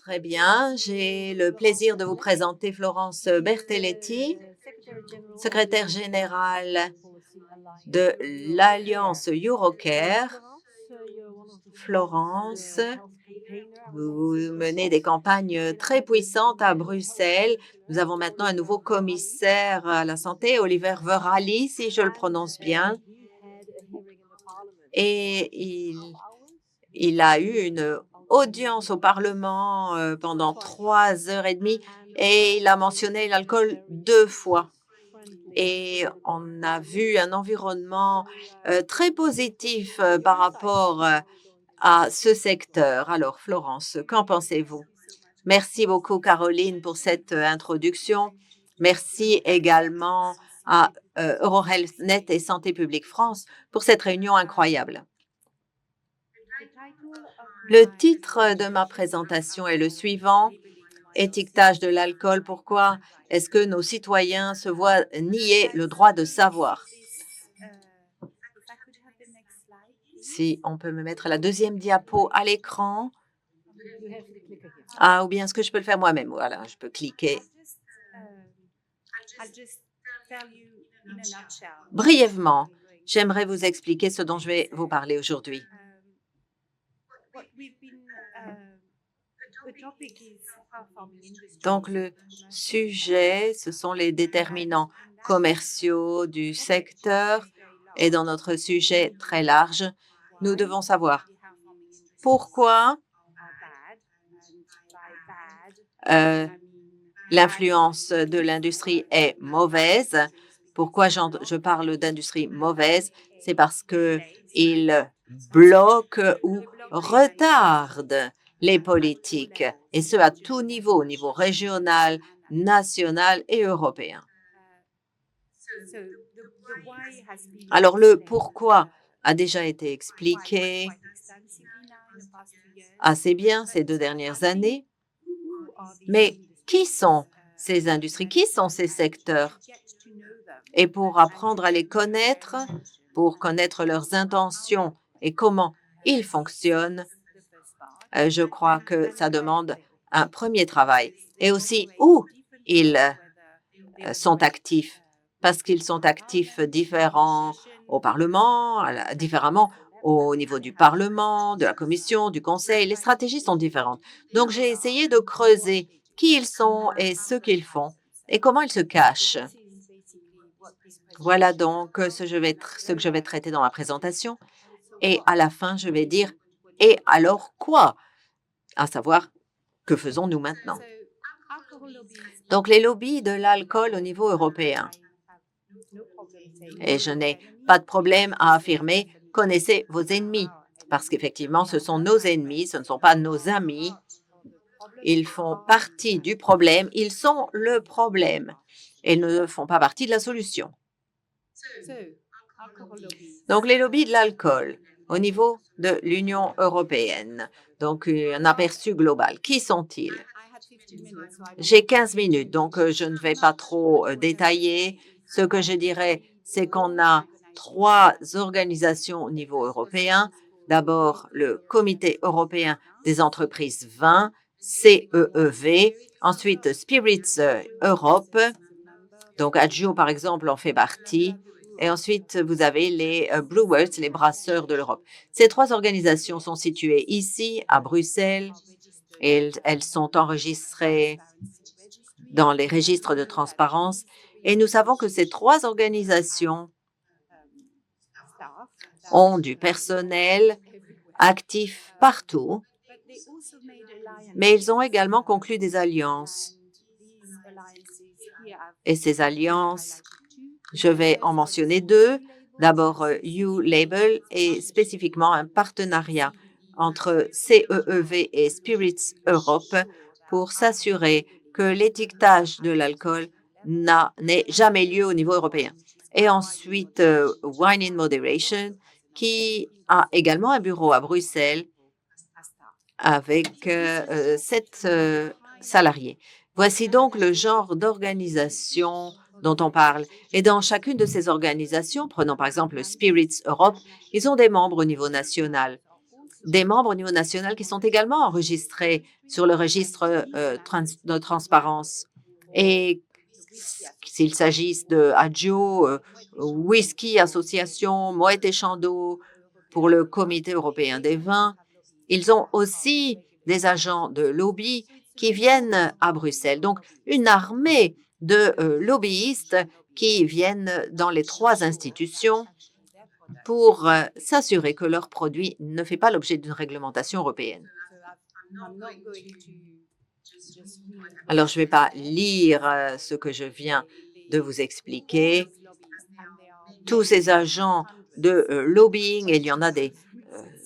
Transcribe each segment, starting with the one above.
Très bien, j'ai le plaisir de vous présenter Florence Bertelletti, secrétaire générale de l'Alliance Eurocare. Florence, vous menez des campagnes très puissantes à Bruxelles. Nous avons maintenant un nouveau commissaire à la santé, Oliver Verhali, si je le prononce bien, et il a eu une audience au Parlement pendant 3 heures et demie et il a mentionné l'alcool 2 fois. Et on a vu un environnement très positif par rapport à ce secteur. Alors, Florence, qu'en pensez-vous? Merci beaucoup, Caroline, pour cette introduction. Merci également à EuroHealthNet et Santé publique France pour cette réunion incroyable. Le titre de ma présentation est le suivant: étiquetage de l'alcool. Pourquoi est-ce que nos citoyens se voient nier le droit de savoir? Si on peut me mettre la deuxième diapo à l'écran. Ah, ou bien est-ce que je peux le faire moi-même? Voilà, je peux cliquer. Brièvement, j'aimerais vous expliquer ce dont je vais vous parler aujourd'hui. Donc, le sujet, ce sont les déterminants commerciaux du secteur. Et dans notre sujet très large, nous devons savoir pourquoi l'influence de l'industrie est mauvaise. Pourquoi je parle d'industrie mauvaise? C'est parce qu'il bloque ou retarde les politiques, et ce à tout niveau, au niveau régional, national et européen. Alors, le pourquoi a déjà été expliqué assez bien ces 2 dernières années, mais qui sont ces industries? Qui sont ces secteurs? Et pour apprendre à les connaître, pour connaître leurs intentions et comment ils fonctionnent, je crois que ça demande un premier travail. Et aussi où ils sont actifs, parce qu'ils sont actifs différemment au Parlement, différemment au niveau du Parlement, de la Commission, du Conseil. Les stratégies sont différentes. Donc, j'ai essayé de creuser qui ils sont et ce qu'ils font et comment ils se cachent. Voilà donc ce que je vais traiter dans ma présentation. Et à la fin, je vais dire « Et alors quoi ?» À savoir, que faisons-nous maintenant? Donc, les lobbies de l'alcool au niveau européen. Et je n'ai pas de problème à affirmer « Connaissez vos ennemis », parce qu'effectivement, ce sont nos ennemis, ce ne sont pas nos amis. Ils font partie du problème, ils sont le problème et ils ne font pas partie de la solution. Donc, les lobbies de l'alcool au niveau de l'Union européenne. Donc, un aperçu global. Qui sont-ils? J'ai 15 minutes, donc je ne vais pas trop détailler. Ce que je dirais, c'est qu'on a 3 organisations au niveau européen. D'abord, le Comité européen des entreprises vin, CEEV. Ensuite, Spirits Europe. Donc, Adjo, par exemple, en fait partie. Et ensuite, vous avez les Brewers, les brasseurs de l'Europe. Ces 3 organisations sont situées ici, à Bruxelles, et elles sont enregistrées dans les registres de transparence. Et nous savons que ces 3 organisations ont du personnel actif partout, mais ils ont également conclu des alliances. Et ces alliances, je vais en mentionner 2. D'abord, U-Label et spécifiquement un partenariat entre CEEV et Spirits Europe pour s'assurer que l'étiquetage de l'alcool n'ait jamais lieu au niveau européen. Et ensuite, Wine in Moderation, qui a également un bureau à Bruxelles avec 7 salariés. Voici donc le genre d'organisation dont on parle. Et dans chacune de ces organisations, prenons par exemple Spirits Europe, ils ont des membres au niveau national. des membres au niveau national qui sont également enregistrés sur le registre de transparence. Et s'il s'agisse de Adjo, Whisky Association, Moët et Chandon pour le Comité européen des vins, ils ont aussi des agents de lobby qui viennent à Bruxelles. Donc, une armée de lobbyistes qui viennent dans les 3 institutions pour s'assurer que leur produit ne fait pas l'objet d'une réglementation européenne. Alors, je ne vais pas lire ce que je viens de vous expliquer. Tous ces agents de lobbying, et il y en a des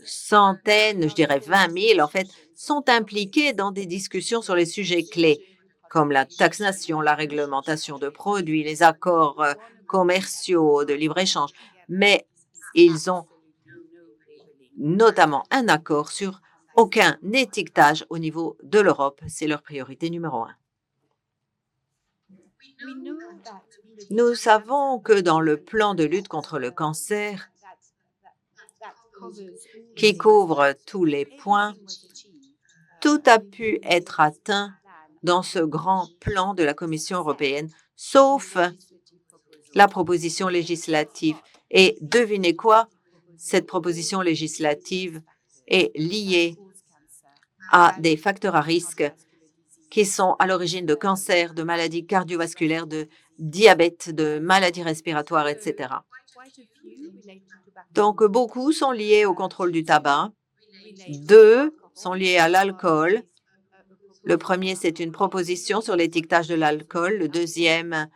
centaines, je dirais 20 000 en fait, sont impliqués dans des discussions sur les sujets clés, comme la taxation, la réglementation de produits, les accords commerciaux de libre-échange. Mais ils ont notamment un accord sur aucun étiquetage au niveau de l'Europe. C'est leur priorité numéro 1. Nous savons que dans le plan de lutte contre le cancer, qui couvre tous les points, tout a pu être atteint dans ce grand plan de la Commission européenne, sauf la proposition législative. Et devinez quoi? Cette proposition législative est liée à des facteurs à risque qui sont à l'origine de cancers, de maladies cardiovasculaires, de diabète, de maladies respiratoires, etc. Donc, beaucoup sont liés au contrôle du tabac. 2 sont liés à l'alcool. Le premier, c'est une proposition sur l'étiquetage de l'alcool. Le deuxième,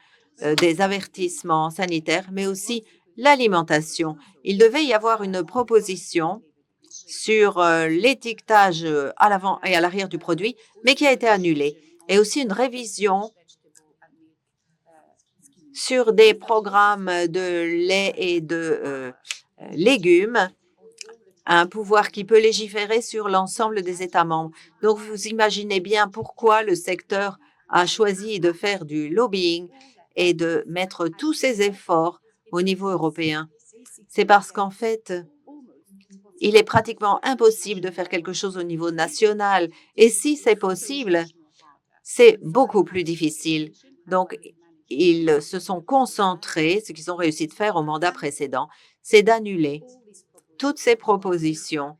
des avertissements sanitaires, mais aussi l'alimentation. Il devait y avoir une proposition sur l'étiquetage à l'avant et à l'arrière du produit, mais qui a été annulée. Et aussi une révision sur des programmes de lait et de légumes, un pouvoir qui peut légiférer sur l'ensemble des États membres. Donc, vous imaginez bien pourquoi le secteur a choisi de faire du lobbying et de mettre tous ses efforts au niveau européen. C'est parce qu'en fait, il est pratiquement impossible de faire quelque chose au niveau national. Et si c'est possible, c'est beaucoup plus difficile. Donc, ils se sont concentrés, ce qu'ils ont réussi de faire au mandat précédent, c'est d'annuler toutes ces propositions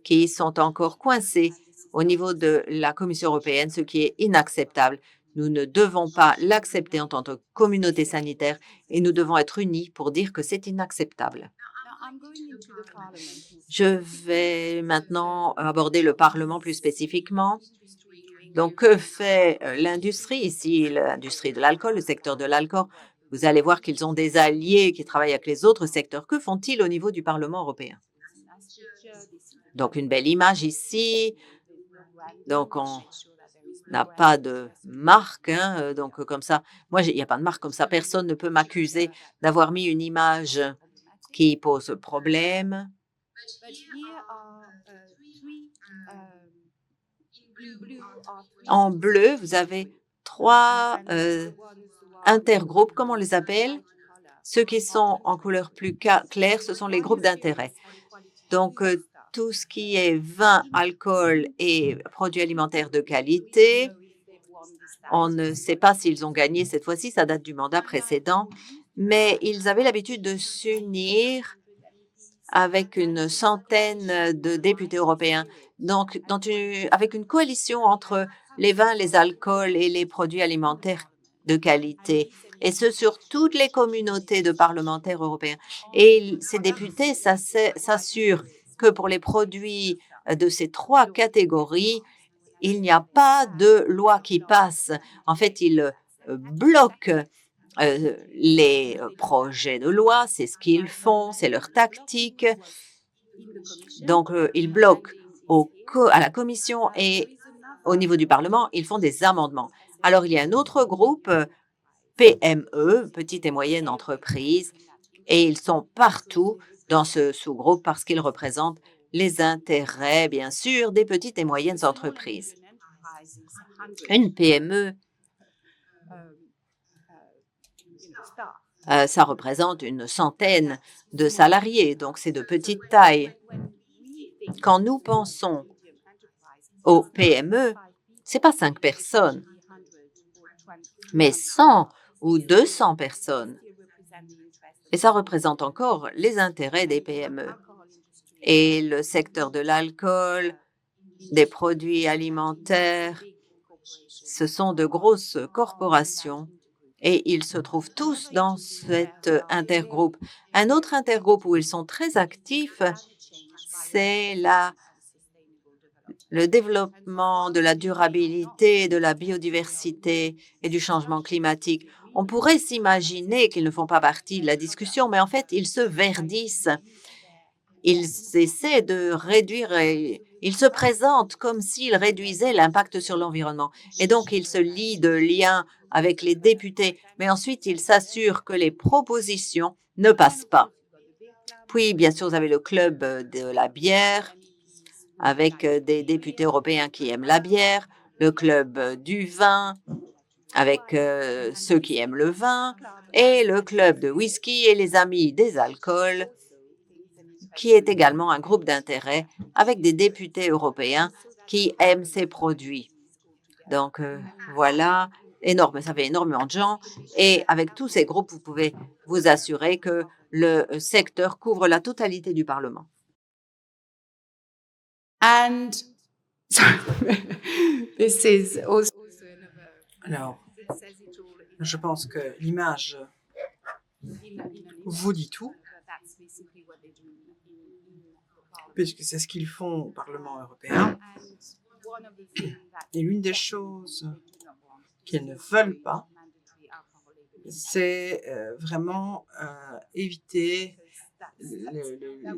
qui sont encore coincées au niveau de la Commission européenne, ce qui est inacceptable. Nous ne devons pas l'accepter en tant que communauté sanitaire et nous devons être unis pour dire que c'est inacceptable. Je vais maintenant aborder le Parlement plus spécifiquement. Donc, que fait l'industrie ici, l'industrie de l'alcool, le secteur de l'alcool? Vous allez voir qu'ils ont des alliés qui travaillent avec les autres secteurs. Que font-ils au niveau du Parlement européen? Donc, une belle image ici. Donc, on n'a pas de marque, hein, donc comme ça, moi, il n'y a pas de marque comme ça. Personne ne peut m'accuser d'avoir mis une image qui pose problème. En bleu, vous avez 3 intergroupes, comme on les appelle. Ceux qui sont en couleur plus claire, ce sont les groupes d'intérêt. Donc, tout ce qui est vin, alcool et produits alimentaires de qualité, on ne sait pas s'ils ont gagné cette fois-ci, ça date du mandat précédent, mais ils avaient l'habitude de s'unir avec une centaine de députés européens, donc avec une coalition entre les vins, les alcools et les produits alimentaires de qualité, et ce sur toutes les communautés de parlementaires européens. Et ces députés s'assurent que pour les produits de ces 3 catégories, il n'y a pas de loi qui passe. En fait, ils bloquent les projets de loi, c'est ce qu'ils font, c'est leur tactique. Donc, ils bloquent à la Commission et au niveau du Parlement, ils font des amendements. Alors, il y a un autre groupe, PME, petites et moyennes entreprises, et ils sont partout dans ce sous-groupe parce qu'ils représentent les intérêts, bien sûr, des petites et moyennes entreprises. Une PME, ça représente une centaine de salariés, donc c'est de petite taille. Quand nous pensons aux PME, ce n'est pas 5 personnes, mais 100 ou 200 personnes. Et ça représente encore les intérêts des PME. Et le secteur de l'alcool, des produits alimentaires, ce sont de grosses corporations et ils se trouvent tous dans cet intergroupe. Un autre intergroupe où ils sont très actifs, c'est le développement de la durabilité, de la biodiversité et du changement climatique. On pourrait s'imaginer qu'ils ne font pas partie de la discussion, mais en fait, ils se verdissent. Ils essaient de réduire et ils se présentent comme s'ils réduisaient l'impact sur l'environnement. Et donc, ils se lient de liens avec les députés, mais ensuite, ils s'assurent que les propositions ne passent pas. Puis, bien sûr, vous avez le club de la bière avec des députés européens qui aiment la bière, le club du vin avec ceux qui aiment le vin et le club de whisky et les amis des alcools qui est également un groupe d'intérêt avec des députés européens qui aiment ces produits. Donc voilà, ça fait énormément de gens et avec tous ces groupes, vous pouvez vous assurer que le secteur couvre la totalité du Parlement. And so this is also Alors, je pense que l'image vous dit tout, puisque c'est ce qu'ils font au Parlement européen. Et l'une des choses qu'ils ne veulent pas, c'est vraiment éviter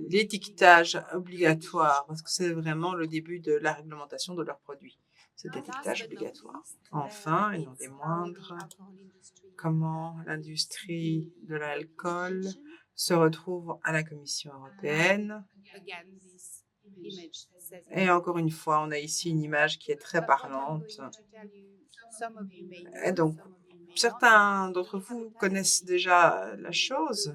l'étiquetage obligatoire, parce que c'est vraiment le début de la réglementation de leurs produits, cet étiquetage obligatoire. Enfin, et non des moindres, comment l'industrie de l'alcool se retrouve à la Commission européenne. Et encore une fois, on a ici une image qui est très parlante. Et donc, certains d'entre vous connaissent déjà la chose.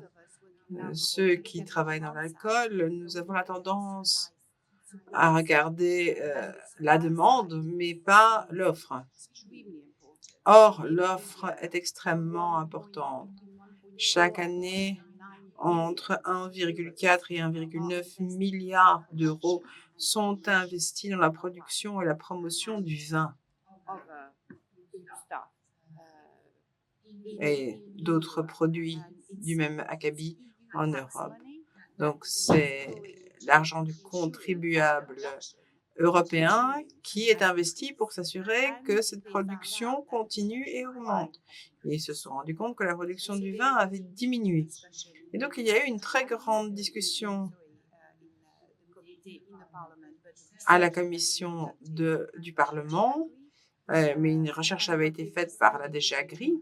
Ceux qui travaillent dans l'alcool, nous avons la tendance à regarder la demande, mais pas l'offre. Or, l'offre est extrêmement importante. Chaque année, entre 1,4 et 1,9 milliard d'euros sont investis dans la production et la promotion du vin et d'autres produits du même acabit en Europe. Donc, c'est l'argent du contribuable européen qui est investi pour s'assurer que cette production continue et augmente. Et ils se sont rendus compte que la production du vin avait diminué. Et donc, il y a eu une très grande discussion à la commission du Parlement, mais une recherche avait été faite par la DG Agri,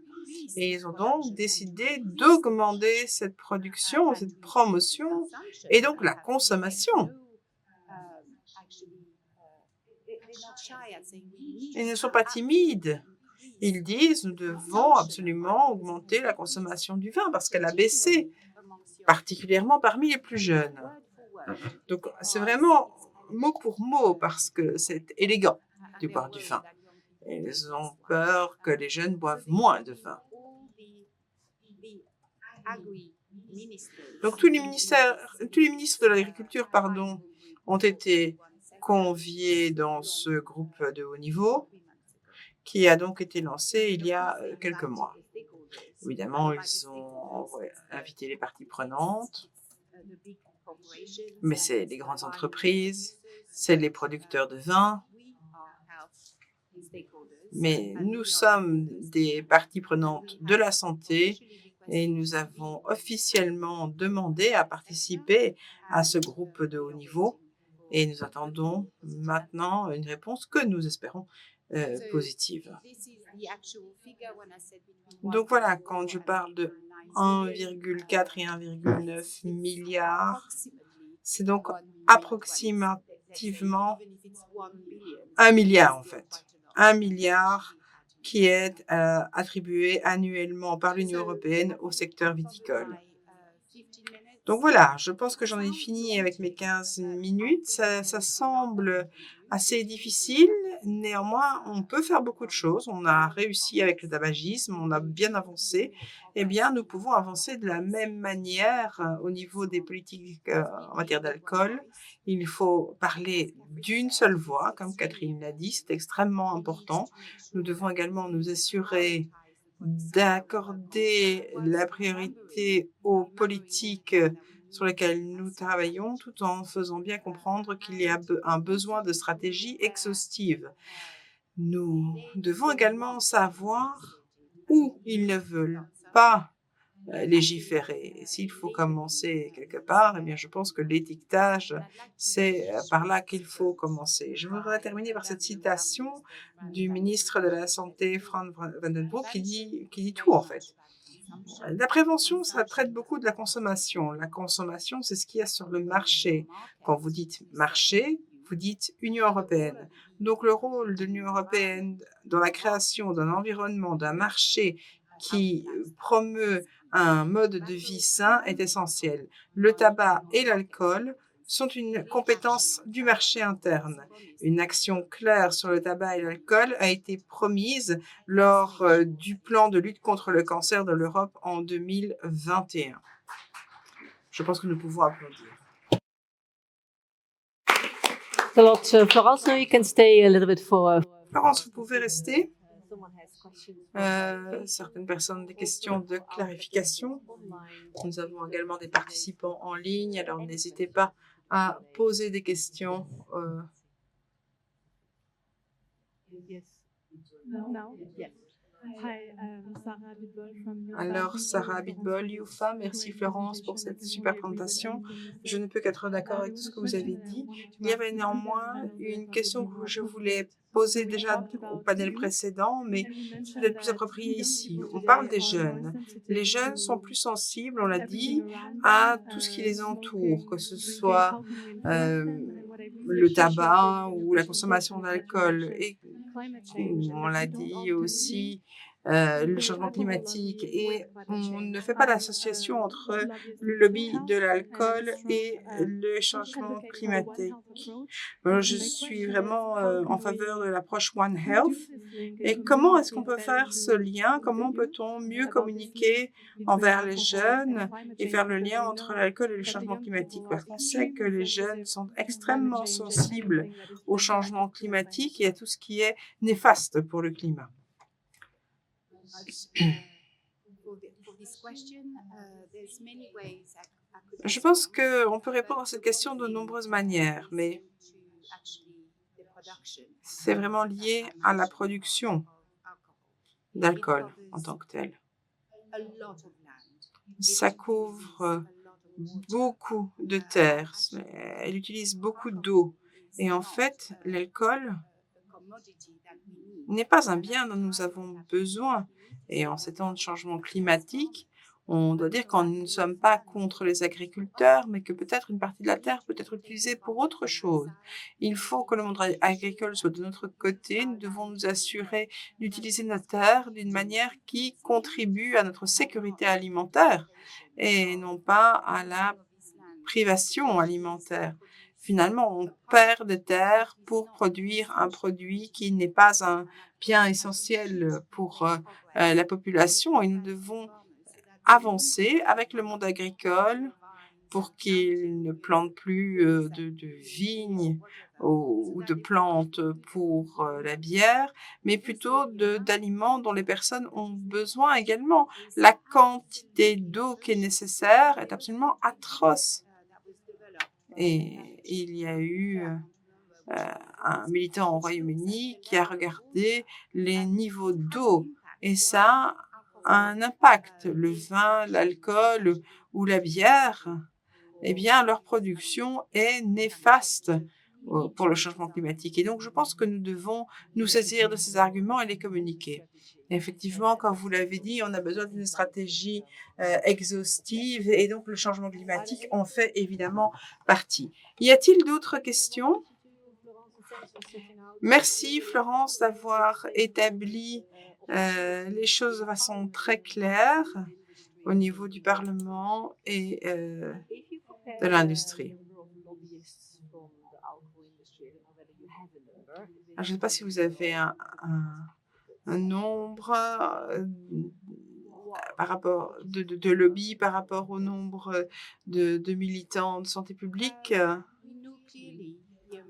et ils ont donc décidé d'augmenter cette production, cette promotion, et donc la consommation. Ils ne sont pas timides. Ils disent, nous devons absolument augmenter la consommation du vin parce qu'elle a baissé, particulièrement parmi les plus jeunes. Donc, c'est vraiment mot pour mot parce que c'est élégant de boire du vin. Ils ont peur que les jeunes boivent moins de vin. Donc, tous les ministres de l'Agriculture, ont été conviés dans ce groupe de haut niveau qui a donc été lancé il y a quelques mois. Évidemment, ils ont invité les parties prenantes, mais c'est les grandes entreprises, c'est les producteurs de vin. Mais nous sommes des parties prenantes de la santé et nous avons officiellement demandé à participer à ce groupe de haut niveau et nous attendons maintenant une réponse que nous espérons positive. Donc voilà, quand je parle de 1,4 et 1,9 milliard, c'est donc approximativement 1 milliard en fait. 1 milliard qui est attribué annuellement par l'Union européenne au secteur viticole. Donc voilà, je pense que j'en ai fini avec mes 15 minutes. Ça semble assez difficile, néanmoins, on peut faire beaucoup de choses. On a réussi avec le tabagisme, on a bien avancé. Eh bien, nous pouvons avancer de la même manière au niveau des politiques en matière d'alcool. Il faut parler d'une seule voix, comme Catherine l'a dit, c'est extrêmement important. Nous devons également nous assurer d'accorder la priorité aux politiques sur lesquelles nous travaillons, tout en faisant bien comprendre qu'il y a un besoin de stratégie exhaustive. Nous devons également savoir où ils ne veulent pas légiférer. Et s'il faut commencer quelque part, eh bien, je pense que l'étiquetage, c'est par là qu'il faut commencer. Je voudrais terminer par cette citation du ministre de la Santé, Frans van den Broek, qui dit tout, en fait. La prévention, ça traite beaucoup de la consommation. La consommation, c'est ce qu'il y a sur le marché. Quand vous dites marché, vous dites Union européenne. Donc, le rôle de l'Union européenne dans la création d'un environnement, d'un marché qui promeut un mode de vie sain est essentiel. Le tabac et l'alcool sont une compétence du marché interne. Une action claire sur le tabac et l'alcool a été promise lors du plan de lutte contre le cancer de l'Europe en 2021. Je pense que nous pouvons applaudir. Florence, now you can stay a little bit for. Florence, vous pouvez rester. Certaines personnes ont des questions de clarification. Nous avons également des participants en ligne, alors n'hésitez pas à poser des questions. Alors, Sarah Abitbol, Youfa, merci Florence pour cette super présentation. Je ne peux qu'être d'accord avec tout ce que vous avez dit. Il y avait néanmoins une question que je voulais poser déjà au panel précédent, mais peut-être plus appropriée ici. On parle des jeunes. Les jeunes sont plus sensibles, on l'a dit, à tout ce qui les entoure, que ce soit le tabac ou la consommation d'alcool. Et on l'a dit aussi, le changement climatique, et on ne fait pas d'association entre le lobby de l'alcool et le changement climatique. Je suis vraiment en faveur de l'approche One Health. Et comment est-ce qu'on peut faire ce lien? Comment peut-on mieux communiquer envers les jeunes et faire le lien entre l'alcool et le changement climatique? Parce qu'on sait que les jeunes sont extrêmement sensibles au changement climatique et à tout ce qui est néfaste pour le climat. Je pense qu'on peut répondre à cette question de nombreuses manières, mais c'est vraiment lié à la production d'alcool en tant que tel. Ça couvre beaucoup de terres, elle utilise beaucoup d'eau. Et en fait, l'alcool n'est pas un bien dont nous avons besoin. Et en ces temps de changement climatique, on doit dire qu'on ne sommes pas contre les agriculteurs, mais que peut-être une partie de la terre peut être utilisée pour autre chose. Il faut que le monde agricole soit de notre côté. Nous devons nous assurer d'utiliser notre terre d'une manière qui contribue à notre sécurité alimentaire et non pas à la privation alimentaire. Finalement, on perd des terres pour produire un produit qui n'est pas un bien essentiel pour la population, et nous devons avancer avec le monde agricole pour qu'il ne plante plus de vignes ou de plantes pour la bière, mais plutôt d'aliments dont les personnes ont besoin également. La quantité d'eau qui est nécessaire est absolument atroce. Et il y a eu un militant au Royaume-Uni qui a regardé les niveaux d'eau, et ça a un impact. Le vin, l'alcool ou la bière, eh bien, leur production est néfaste pour le changement climatique. Et donc, je pense que nous devons nous saisir de ces arguments et les communiquer. Et effectivement, comme vous l'avez dit, on a besoin d'une stratégie exhaustive, et donc le changement climatique en fait évidemment partie. Y a-t-il d'autres questions? Merci Florence d'avoir établi les choses de façon très claire. au niveau du Parlement et de l'industrie. Je ne sais pas si vous avez un nombre par rapport de lobby par rapport au nombre de militants de santé publique.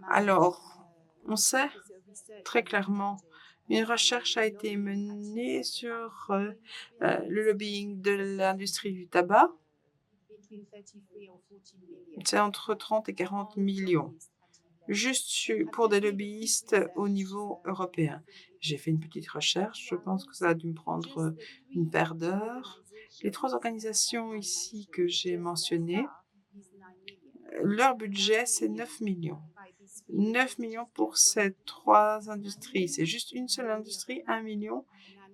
Alors, on sait très clairement, une recherche a été menée sur le lobbying de l'industrie du tabac. C'est entre 30 et 40 millions, juste pour des lobbyistes au niveau européen. J'ai fait une petite recherche, je pense que ça a dû me prendre une paire d'heures. Les 3 organisations ici que j'ai mentionnées, leur budget, c'est 9 millions. 9 millions pour ces 3 industries. C'est juste une seule industrie, 1 million.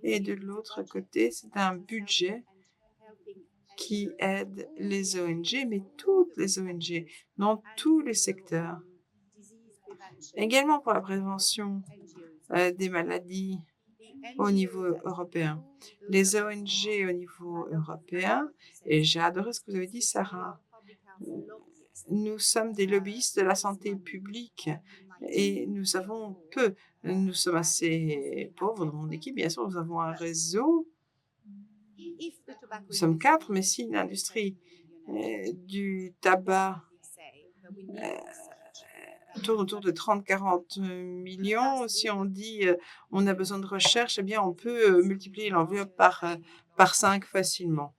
Et de l'autre côté, c'est un budget qui aide les ONG, mais toutes les ONG, dans tous les secteurs. Également pour la prévention des maladies au niveau européen. Les ONG au niveau européen, et j'ai adoré ce que vous avez dit, Sarah, nous sommes des lobbyistes de la santé publique et nous savons peu. Nous sommes assez pauvres dans mon équipe. Bien sûr, nous avons un réseau. Nous sommes 4, mais si l'industrie du tabac tourne autour de 30-40 millions, si on dit on a besoin de recherche, eh bien, on peut multiplier l'enveloppe par 5 facilement.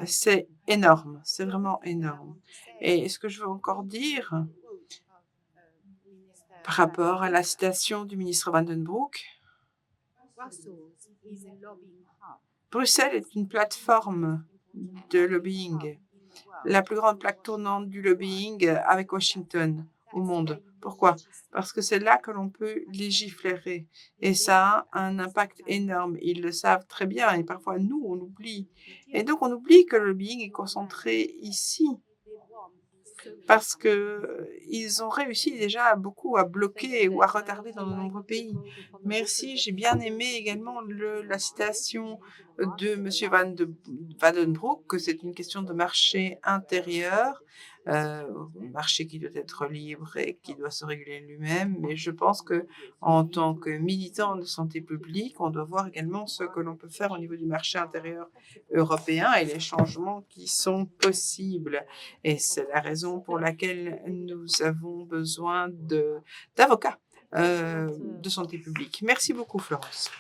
C'est énorme, c'est vraiment énorme. Et ce que je veux encore dire par rapport à la citation du ministre Van den Broek, Bruxelles est une plateforme de lobbying, la plus grande plaque tournante du lobbying avec Washington au monde. Pourquoi? Parce que c'est là que l'on peut légiférer et ça a un impact énorme. Ils le savent très bien et parfois nous, on oublie. Et donc, on oublie que le lobbying est concentré ici parce qu'ils ont réussi déjà beaucoup à bloquer ou à retarder dans de nombreux pays. Merci, j'ai bien aimé également la citation de M. Van den Broek, que c'est une question de marché intérieur, marché qui doit être libre et qui doit se réguler lui-même. Mais je pense que en tant que militant de santé publique, on doit voir également ce que l'on peut faire au niveau du marché intérieur européen et les changements qui sont possibles. Et c'est la raison pour laquelle nous avons besoin d'avocats de santé publique. Merci beaucoup, Florence.